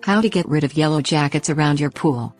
How to get rid of yellow jackets around your pool.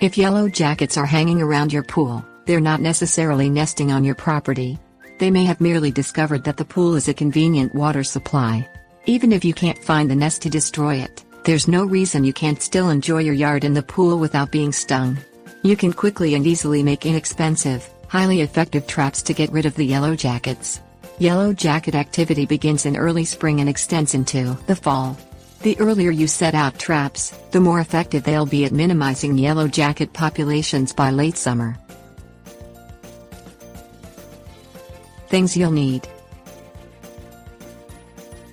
If yellow jackets are hanging around your pool, they're not necessarily nesting on your property. They may have merely discovered that the pool is a convenient water supply. Even if you can't find the nest to destroy it, there's no reason you can't still enjoy your yard and the pool without being stung. You can quickly and easily make inexpensive, highly effective traps to get rid of the yellow jackets. Yellow jacket activity begins in early spring and extends into the fall. The earlier you set out traps, the more effective they'll be at minimizing yellow jacket populations by late summer. Things you'll need: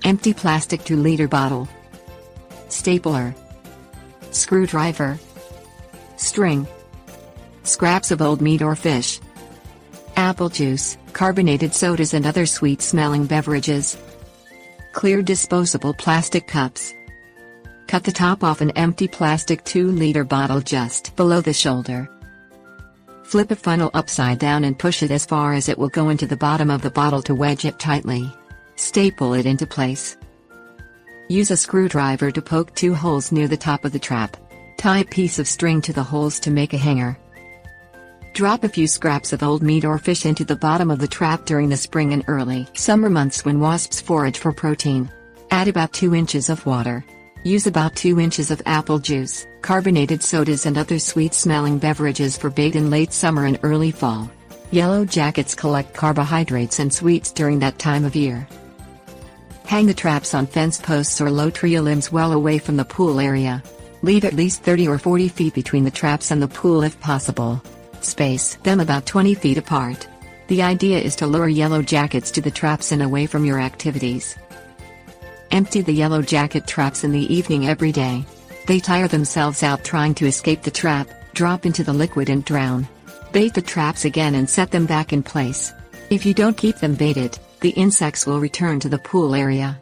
empty plastic 2-liter bottle, stapler, screwdriver, string, scraps of old meat or fish, apple juice, carbonated sodas and other sweet-smelling beverages, clear disposable plastic cups. Cut the top off an empty plastic 2-liter bottle just below the shoulder. Flip a funnel upside down and push it as far as it will go into the bottom of the bottle to wedge it tightly. Staple it into place. Use a screwdriver to poke 2 holes near the top of the trap. Tie a piece of string to the holes to make a hanger. Drop a few scraps of old meat or fish into the bottom of the trap during the spring and early summer months when wasps forage for protein. Add about 2 inches of water. Use about 2 inches of apple juice, carbonated sodas and other sweet-smelling beverages for bait in late summer and early fall. Yellow jackets collect carbohydrates and sweets during that time of year. Hang the traps on fence posts or low tree limbs well away from the pool area. Leave at least 30 or 40 feet between the traps and the pool if possible. Space them about 20 feet apart. The idea is to lure yellow jackets to the traps and away from your activities. Empty the yellow jacket traps in the evening every day. They tire themselves out trying to escape the trap, drop into the liquid and drown. Bait the traps again and set them back in place. If you don't keep them baited, the insects will return to the pool area.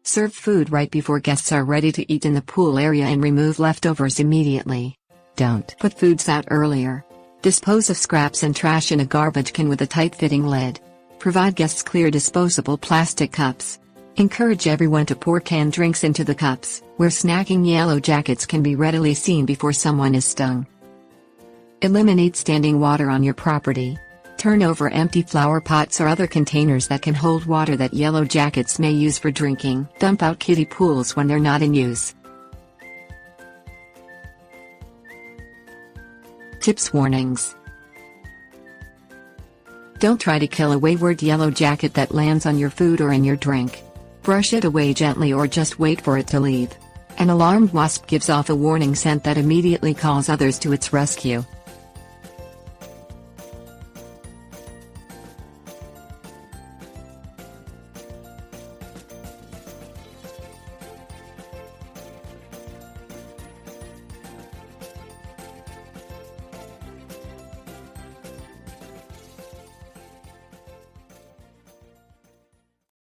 Serve food right before guests are ready to eat in the pool area and remove leftovers immediately. Don't put foods out earlier. Dispose of scraps and trash in a garbage can with a tight-fitting lid. Provide guests clear disposable plastic cups. Encourage everyone to pour canned drinks into the cups, where snacking yellow jackets can be readily seen before someone is stung. Eliminate standing water on your property. Turn over empty flower pots or other containers that can hold water that yellow jackets may use for drinking. Dump out kiddie pools when they're not in use. Tips: warnings. Don't try to kill a wayward yellow jacket that lands on your food or in your drink. Brush it away gently or just wait for it to leave. An alarmed wasp gives off a warning scent that immediately calls others to its rescue.